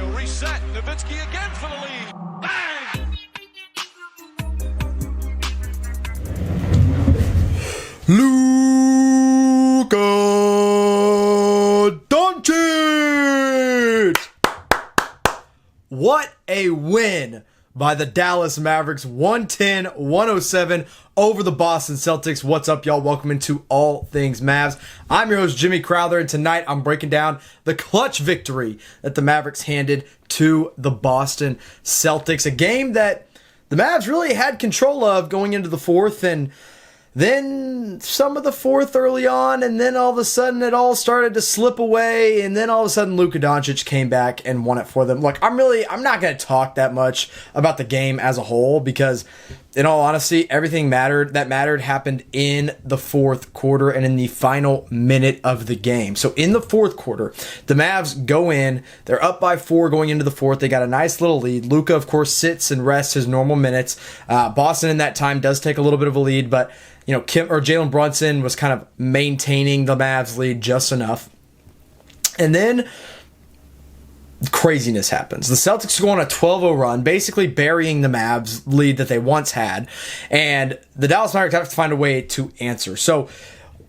He'll reset. Nowitzki again for the lead. Bang! Luka Doncic! What a win by the Dallas Mavericks, 110-107 over the Boston Celtics. What's up, y'all? Welcome into All Things Mavs. I'm your host, Jimmy Crowther, and tonight I'm breaking down the clutch victory that the Mavericks handed to the Boston Celtics. A game that the Mavs really had control of going into the fourth, and then some of the fourth early on, and then all of a sudden it all started to slip away, and then all of a sudden Luka Doncic came back and won it for them. Look, I'm not going to talk that much about the game as a whole because, in all honesty, everything that mattered happened in the fourth quarter and in the final minute of the game. So in the fourth quarter, the Mavs go in, they're up by 4 going into the fourth. They got a nice little lead. Luka, of course, sits and rests his normal minutes. Boston in that time does take a little bit of a lead, but Jalen Brunson was kind of maintaining the Mavs lead just enough. And then craziness happens. The Celtics go on a 12-0 run, basically burying the Mavs lead that they once had. And the Dallas Mavericks have to find a way to answer. So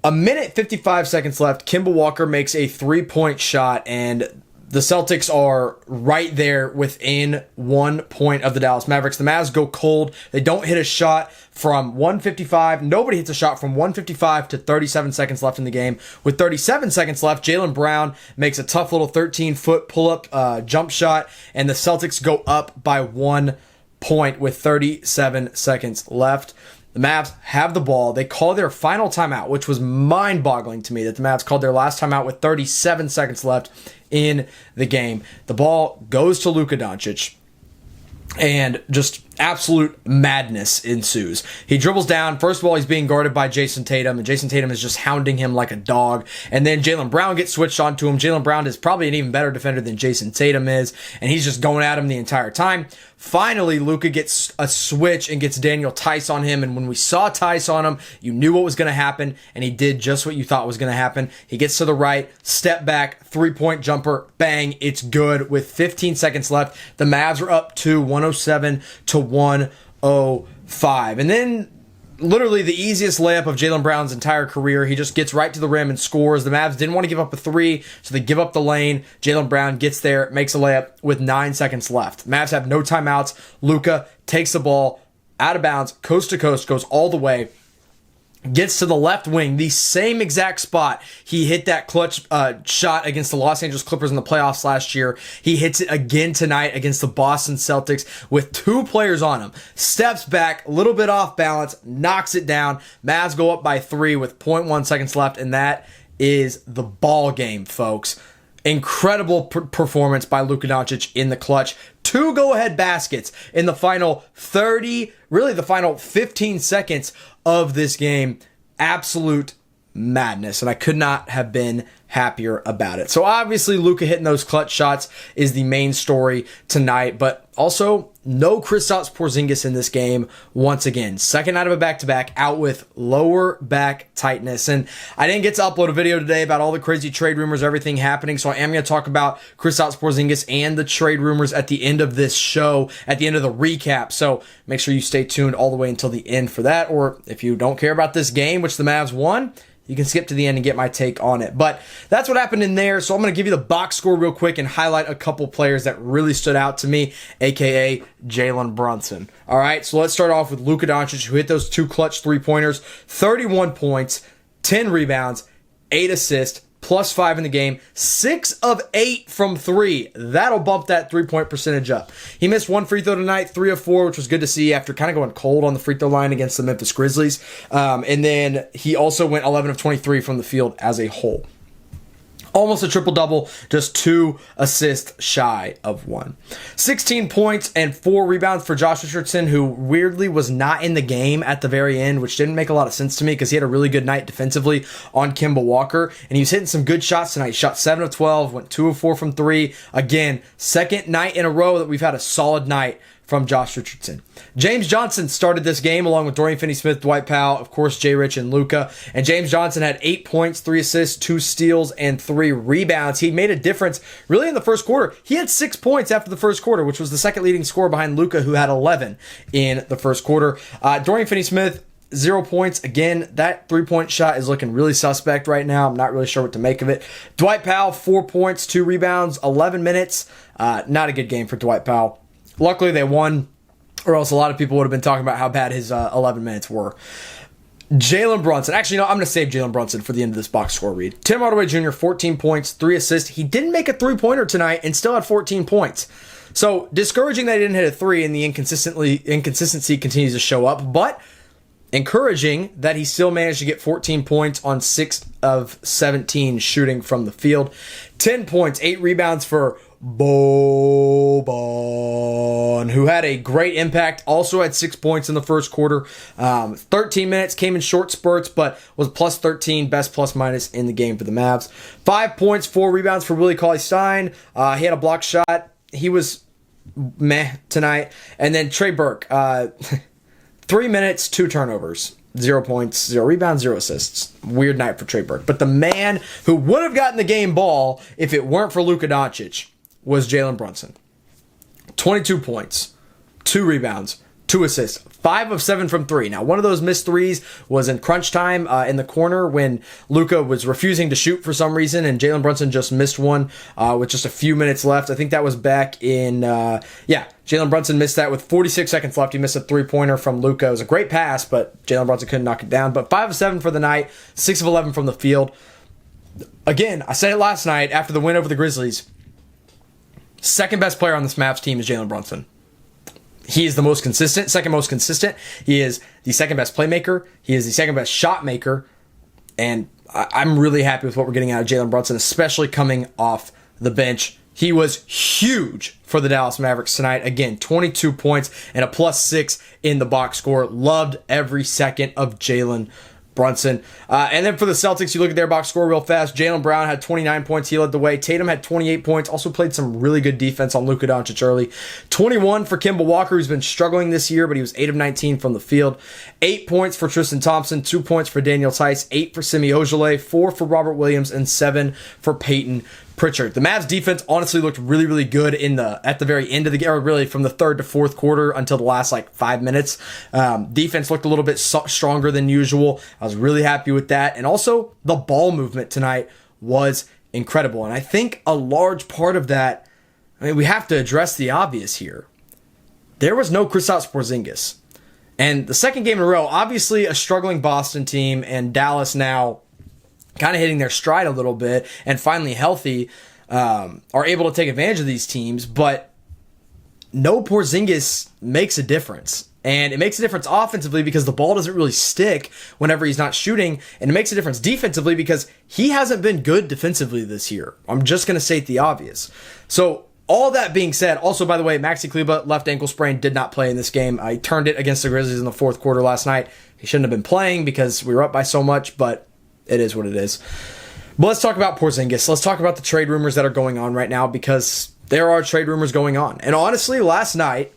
a minute, 55 seconds left. Kemba Walker makes a 3-point shot, and the Celtics are right there within 1 point of the Dallas Mavericks. The Mavs go cold. They don't hit a shot from 155. Nobody hits a shot from 155 to 37 seconds left in the game. With 37 seconds left, Jalen Brown makes a tough little 13-foot pull-up jump shot, and the Celtics go up by 1 point with 37 seconds left. The Mavs have the ball. They call their final timeout, which was mind-boggling to me that the Mavs called their last timeout with 37 seconds left in the game. The ball goes to Luka Doncic, and just absolute madness ensues. He dribbles down. First of all, he's being guarded by Jason Tatum, and Jason Tatum is just hounding him like a dog. And then Jalen Brown gets switched onto him. Jalen Brown is probably an even better defender than Jason Tatum is, and he's just going at him the entire time. Finally, Luka gets a switch and gets Daniel Tice on him, and when we saw Tice on him, you knew what was going to happen, and he did just what you thought was going to happen. He gets to the right, step back, 3-point jumper, bang, it's good. With 15 seconds left, the Mavs are up to 107-105. And then literally the easiest layup of Jalen Brown's entire career. He just gets right to the rim and scores. The Mavs didn't want to give up a 3, so they give up the lane. Jalen Brown gets there, makes a layup with 9 seconds left. Mavs have no timeouts. Luka takes the ball out of bounds, coast to coast, goes all the way, gets to the left wing, the same exact spot he hit that clutch shot against the Los Angeles Clippers in the playoffs last year. He hits it again tonight against the Boston Celtics with 2 players on him. Steps back, a little bit off balance, knocks it down. Mavs go up by 3 with 0.1 seconds left, and that is the ball game, folks. Incredible performance by Luka Doncic in the clutch. 2 go-ahead baskets in the final 15 seconds of this game. Absolute madness, and I could not have been happier about it. So obviously Luka hitting those clutch shots is the main story tonight, but also no Kristaps Porzingis in this game once again. Second night of a back-to-back, out with lower back tightness. And I didn't get to upload a video today about all the crazy trade rumors, everything happening, so I am going to talk about Kristaps Porzingis and the trade rumors at the end of this show, at the end of the recap. So make sure you stay tuned all the way until the end for that, or if you don't care about this game, which the Mavs won, you can skip to the end and get my take on it. But that's what happened in there. So I'm going to give you the box score real quick and highlight a couple players that really stood out to me, a.k.a. Jalen Brunson. All right, so let's start off with Luka Doncic, who hit those 2 clutch 3-pointers, 31 points, 10 rebounds, 8 assists, +5 in the game, 6 of 8 from 3. That'll bump that 3-point percentage up. He missed 1 free throw tonight, 3 of 4, which was good to see after kind of going cold on the free throw line against the Memphis Grizzlies. And then he also went 11 of 23 from the field as a whole. Almost a triple-double, just 2 assists shy of 1. 16 points and 4 rebounds for Josh Richardson, who weirdly was not in the game at the very end, which didn't make a lot of sense to me because he had a really good night defensively on Kemba Walker, and he was hitting some good shots tonight. He shot 7 of 12, went 2 of 4 from 3. Again, second night in a row that we've had a solid night from Josh Richardson. James Johnson started this game along with Dorian Finney-Smith, Dwight Powell, of course, Jay Rich, and Luka. And James Johnson had 8 points, 3 assists, 2 steals, and 3 rebounds. He made a difference really in the first quarter. He had 6 points after the first quarter, which was the second leading scorer behind Luka, who had 11 in the first quarter. Dorian Finney-Smith, 0 points. Again, that 3-point shot is looking really suspect right now. I'm not really sure what to make of it. Dwight Powell, 4 points, 2 rebounds, 11 minutes. Not a good game for Dwight Powell. Luckily, they won, or else a lot of people would have been talking about how bad his 11 minutes were. Jalen Brunson. Actually, no, I'm going to save Jalen Brunson for the end of this box score read. Tim Hardaway Jr., 14 points, 3 assists. He didn't make a 3-pointer tonight and still had 14 points. So, discouraging that he didn't hit a 3 and the inconsistency continues to show up, but encouraging that he still managed to get 14 points on 6 of 17 shooting from the field. 10 points, 8 rebounds for Boban, who had a great impact, also had 6 points in the first quarter. 13 minutes, came in short spurts, but was plus 13, best plus minus in the game for the Mavs. 5 points, 4 rebounds for Willie Cauley-Stein. He had a block shot. He was meh tonight. And then Trey Burke, 3 minutes, 2 turnovers, 0 points, 0 rebounds, 0 assists. Weird night for Trey Burke. But the man who would have gotten the game ball if it weren't for Luka Doncic was Jalen Brunson. 22 points, 2 rebounds, 2 assists, 5 of 7 from 3. Now, one of those missed threes was in crunch time in the corner when Luka was refusing to shoot for some reason, and Jalen Brunson just missed one with just a few minutes left. I think that was back in, Jalen Brunson missed that with 46 seconds left. He missed a 3-pointer from Luka. It was a great pass, but Jalen Brunson couldn't knock it down. But 5 of 7 for the night, 6 of 11 from the field. Again, I said it last night after the win over the Grizzlies. Second best player on this Mavs team is Jalen Brunson. He is the most consistent, second most consistent. He is the second best playmaker. He is the second best shot maker. And I'm really happy with what we're getting out of Jalen Brunson, especially coming off the bench. He was huge for the Dallas Mavericks tonight. Again, 22 points and a +6 in the box score. Loved every second of Jalen Brunson. And then for the Celtics, you look at their box score real fast. Jaylen Brown had 29 points. He led the way. Tatum had 28 points. Also played some really good defense on Luka Doncic early. 21 for Kemba Walker, who's been struggling this year, but he was 8 of 19 from the field. 8 points for Tristan Thompson. 2 points for Daniel Tice. 8 for Semi Ojeleye. 4 for Robert Williams. And 7 for Peyton Pritchard. The Mavs defense honestly looked really, really good at the very end of the game, or really from the third to fourth quarter until the last 5 minutes. Defense looked a little bit stronger than usual. I was really happy with that. And also, the ball movement tonight was incredible. And I think a large part of that, we have to address the obvious here. There was no Kristaps Porzingis. And the second game in a row, obviously a struggling Boston team, and Dallas now kind of hitting their stride a little bit and finally healthy, are able to take advantage of these teams. But no Porzingis makes a difference. And it makes a difference offensively because the ball doesn't really stick whenever he's not shooting. And it makes a difference defensively because he hasn't been good defensively this year. I'm just going to state the obvious. So all that being said, also, by the way, Maxi Kleber, left ankle sprain, did not play in this game. I turned it against the Grizzlies in the fourth quarter last night. He shouldn't have been playing because we were up by so much, but it is what it is. But let's talk about Porzingis. Let's talk about the trade rumors that are going on right now because there are trade rumors going on. And honestly, last night,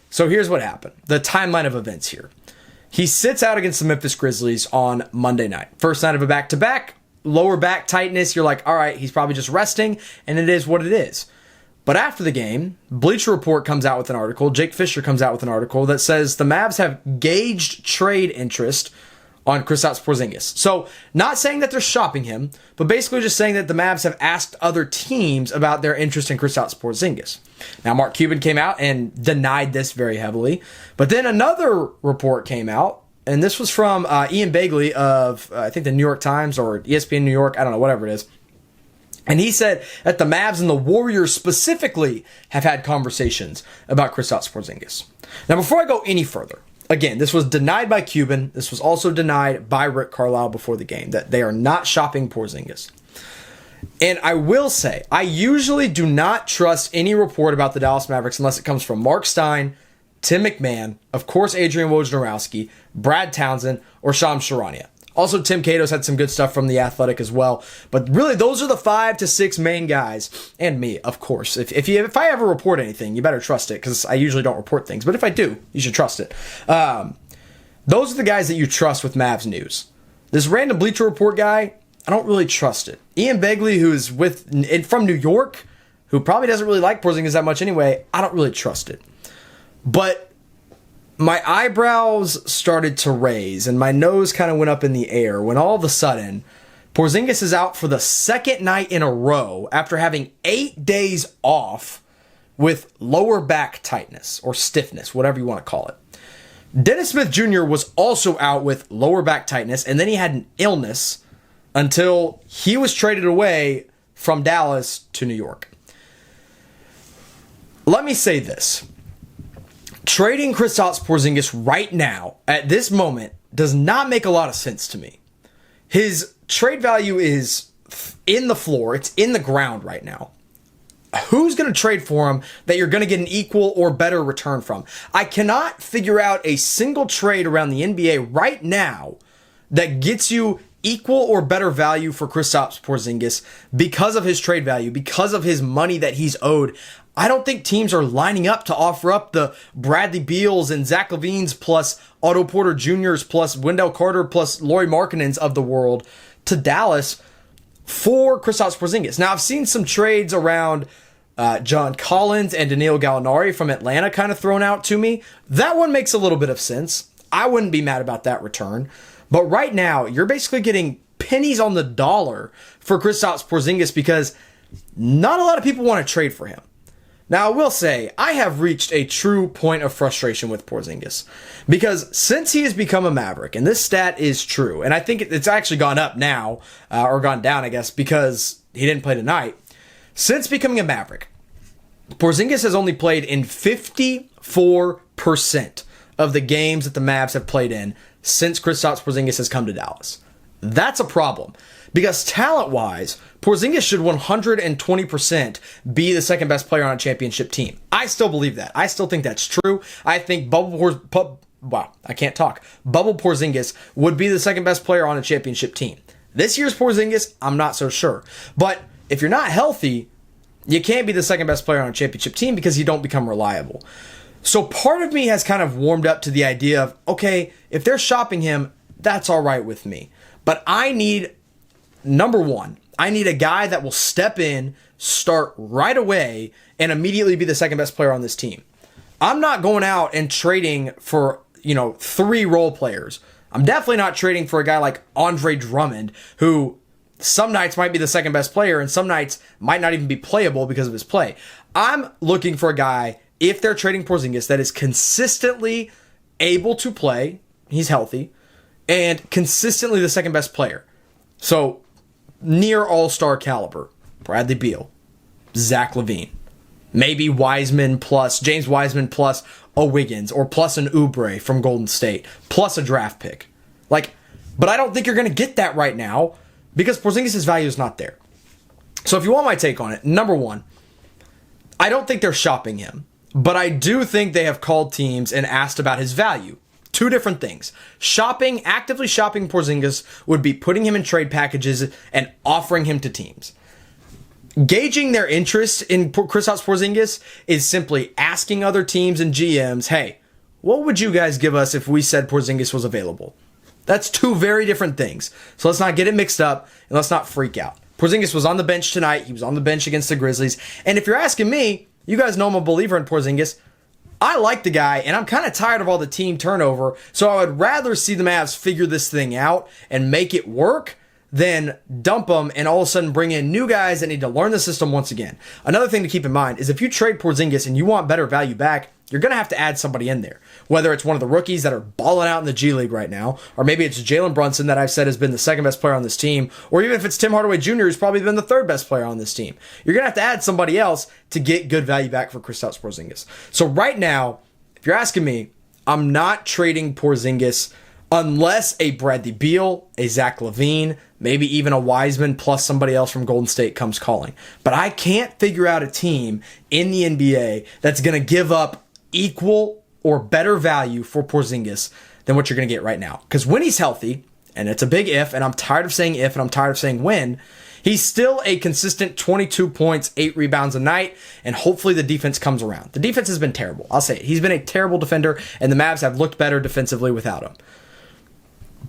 so here's what happened. The timeline of events here. He sits out against the Memphis Grizzlies on Monday night. First night of a back-to-back, lower back tightness. You're like, all right, he's probably just resting, and it is what it is. But after the game, Bleacher Report comes out with an article. Jake Fisher comes out with an article that says the Mavs have gauged trade interest on Kristaps Porzingis. So, not saying that they're shopping him, but basically just saying that the Mavs have asked other teams about their interest in Kristaps Porzingis. Now, Mark Cuban came out and denied this very heavily, but then another report came out, and this was from Ian Begley of, I think, the New York Times or ESPN New York, I don't know, whatever it is. And he said that the Mavs and the Warriors specifically have had conversations about Kristaps Porzingis. Now, before I go any further, again, this was denied by Cuban. This was also denied by Rick Carlisle before the game, that they are not shopping Porzingis. And I will say, I usually do not trust any report about the Dallas Mavericks unless it comes from Mark Stein, Tim McMahon, of course Adrian Wojnarowski, Brad Townsend, or Shams Charania. Also, Tim Cato's had some good stuff from The Athletic as well. But really, those are the 5 to 6 main guys. And me, of course. If I ever report anything, you better trust it, because I usually don't report things. But if I do, you should trust it. Those are the guys that you trust with Mavs news. This random Bleacher Report guy, I don't really trust it. Ian Begley, who's from New York, who probably doesn't really like Porzingis that much anyway, I don't really trust it. But my eyebrows started to raise and my nose kind of went up in the air when all of a sudden Porzingis is out for the second night in a row after having 8 days off with lower back tightness or stiffness, whatever you want to call it. Dennis Smith Jr. was also out with lower back tightness, and then he had an illness until he was traded away from Dallas to New York. Let me say this. Trading Kristaps Porzingis right now, at this moment, does not make a lot of sense to me. His trade value is in the floor. It's in the ground right now. Who's going to trade for him that you're going to get an equal or better return from? I cannot figure out a single trade around the NBA right now that gets you equal or better value for Kristaps Porzingis because of his trade value, because of his money that he's owed. I don't think teams are lining up to offer up the Bradley Beals and Zach LaVine's plus Otto Porter Jr.'s plus Wendell Carter plus Lauri Markkanen's of the world to Dallas for Kristaps Porzingis. Now, I've seen some trades around John Collins and Danilo Gallinari from Atlanta kind of thrown out to me. That one makes a little bit of sense. I wouldn't be mad about that return. But right now, you're basically getting pennies on the dollar for Kristaps Porzingis because not a lot of people want to trade for him. Now, I will say, I have reached a true point of frustration with Porzingis because since he has become a Maverick, and this stat is true, and I think it's actually gone up now, or gone down, I guess, because he didn't play tonight. Since becoming a Maverick, Porzingis has only played in 54% of the games that the Mavs have played in since Kristaps Porzingis has come to Dallas. That's a problem. Because talent-wise, Porzingis should 120% be the second best player on a championship team. I still believe that. I still think that's true. I think Bubble Porzingis would be the second best player on a championship team. This year's Porzingis, I'm not so sure. But if you're not healthy, you can't be the second best player on a championship team because you don't become reliable. So part of me has kind of warmed up to the idea of, okay, if they're shopping him, that's all right with me. But I need, number one, I need a guy that will step in, start right away, and immediately be the second best player on this team. I'm not going out and trading for, 3 role players. I'm definitely not trading for a guy like Andre Drummond, who some nights might be the second best player and some nights might not even be playable because of his play. I'm looking for a guy, if they're trading Porzingis, that is consistently able to play, he's healthy, and consistently the second best player. So, near all-star caliber. Bradley Beal, Zach LaVine, maybe James Wiseman plus a Wiggins, or plus an Oubre from Golden State, plus a draft pick. But I don't think you're going to get that right now because Porzingis' value is not there. So if you want my take on it, number one, I don't think they're shopping him, but I do think they have called teams and asked about his value. Two different things. Actively shopping Porzingis would be putting him in trade packages and offering him to teams. Gauging their interest in Kristaps Porzingis is simply asking other teams and GMs, hey, what would you guys give us if we said Porzingis was available? That's two very different things. So let's not get it mixed up and let's not freak out. Porzingis was on the bench tonight. He was on the bench against the Grizzlies. And if you're asking me, you guys know I'm a believer in Porzingis. I like the guy, and I'm kind of tired of all the team turnover, so I would rather see the Mavs figure this thing out and make it work than dump them and all of a sudden bring in new guys that need to learn the system once again. Another thing to keep in mind is if you trade Porzingis and you want better value back, you're going to have to add somebody in there. Whether it's one of the rookies that are balling out in the G League right now, or maybe it's Jalen Brunson that I've said has been the second best player on this team, or even if it's Tim Hardaway Jr., who's probably been the third best player on this team. You're going to have to add somebody else to get good value back for Kristaps Porzingis. So right now, if you're asking me, I'm not trading Porzingis unless a Bradley Beal, a Zach LaVine, maybe even a Wiseman plus somebody else from Golden State comes calling. But I can't figure out a team in the NBA that's going to give up equal or better value for Porzingis than what you're going to get right now. Because when he's healthy, and it's a big if, and I'm tired of saying if, and I'm tired of saying when, he's still a consistent 22 points, 8 rebounds a night, and hopefully the defense comes around. The defense has been terrible. I'll say it. He's been a terrible defender, and the Mavs have looked better defensively without him.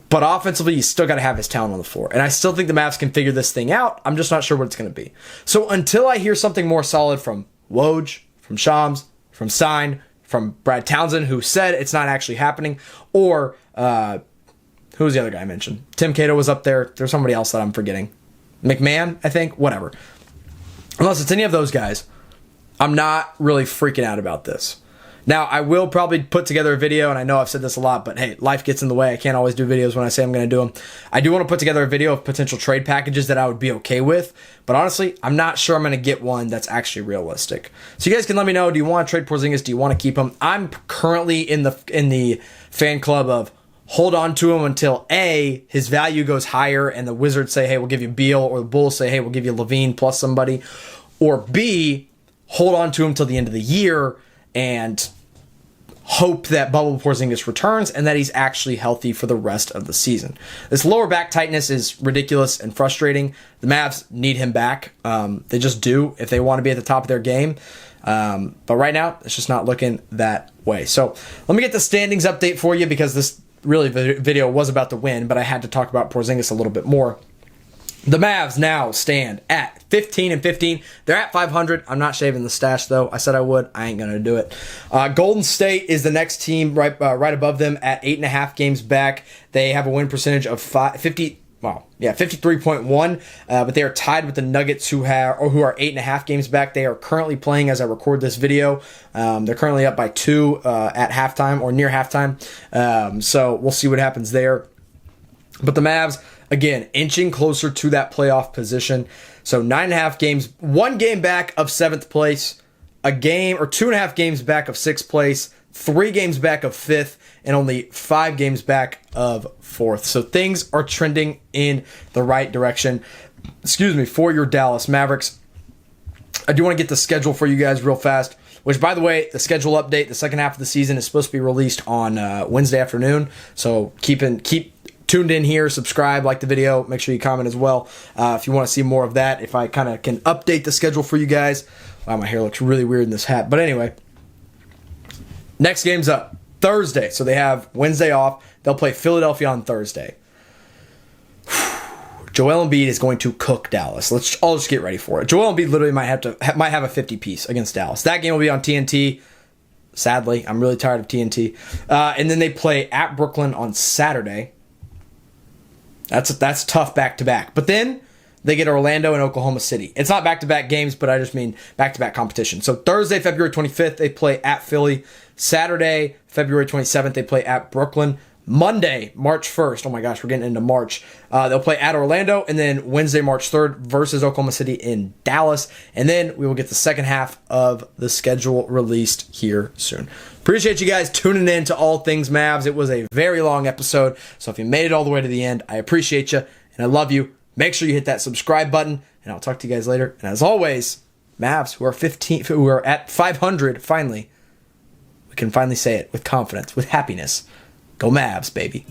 But offensively, you still got to have his talent on the floor. And I still think the Mavs can figure this thing out. I'm just not sure what it's going to be. So until I hear something more solid from Woj, from Shams, from Stein, from Brad Townsend, who said it's not actually happening, or who was the other guy I mentioned? Tim Cato was up there. There's somebody else that I'm forgetting. McMahon, I think, whatever. Unless it's any of those guys, I'm not really freaking out about this. Now, I will probably put together a video, and I know I've said this a lot, but hey, life gets in the way. I can't always do videos when I say I'm going to do them. I do want to put together a video of potential trade packages that I would be okay with, but honestly, I'm not sure I'm going to get one that's actually realistic. So you guys can let me know, do you want to trade Porzingis? Do you want to keep him? I'm currently in the fan club of hold on to him until A, his value goes higher and the Wizards say, hey, we'll give you Beal, or the Bulls say, hey, we'll give you Levine plus somebody, or B, hold on to him till the end of the year and hope that Bubble Porzingis returns and that he's actually healthy for the rest of the season. This lower back tightness is ridiculous and frustrating. The Mavs need him back. They just do if they want to be at the top of their game. But right now, it's just not looking that way. So let me get the standings update for you, because this really video was about the win, but I had to talk about Porzingis a little bit more. The Mavs now stand at 15-15. They're at 500. I'm not shaving the stash, though. I said I would. I ain't going to do it. Golden State is the next team right above them at 8.5 games back. They have a win percentage of 53.1, but they are tied with the Nuggets, who are 8.5 games back. They are currently playing as I record this video. They're currently up by 2 at halftime, or near halftime. So we'll see what happens there. But the Mavs, again, inching closer to that playoff position. So 9.5 games, 1 game back of 7th place, a game or 2.5 games back of 6th place, 3 games back of 5th, and only 5 games back of 4th. So things are trending in the right direction. For your Dallas Mavericks. I do want to get the schedule for you guys real fast, which, by the way, the schedule update, the second half of the season is supposed to be released on Wednesday afternoon. So keep tuned in here, subscribe, like the video, make sure you comment as well if you want to see more of that, if I kind of can update the schedule for you guys. Wow, my hair looks really weird in this hat. But anyway, next game's up Thursday. So they have Wednesday off. They'll play Philadelphia on Thursday. Joel Embiid is going to cook Dallas. I'll just get ready for it. Joel Embiid literally might have a 50-piece against Dallas. That game will be on TNT. Sadly, I'm really tired of TNT. And then they play at Brooklyn on Saturday. That's tough back-to-back. But then they get Orlando and Oklahoma City. It's not back-to-back games, but I just mean back-to-back competition. So Thursday, February 25th, they play at Philly. Saturday, February 27th, they play at Brooklyn. Monday, March 1st, oh my gosh, we're getting into March. They'll play at Orlando, and then Wednesday, March 3rd versus Oklahoma City in Dallas. And then we will get the second half of the schedule released here soon. Appreciate you guys tuning in to All Things Mavs. It was a very long episode, so if you made it all the way to the end, I appreciate you, and I love you. Make sure you hit that subscribe button, and I'll talk to you guys later. And as always, Mavs, who are at 500, finally, we can finally say it with confidence, with happiness. Go Mavs, baby.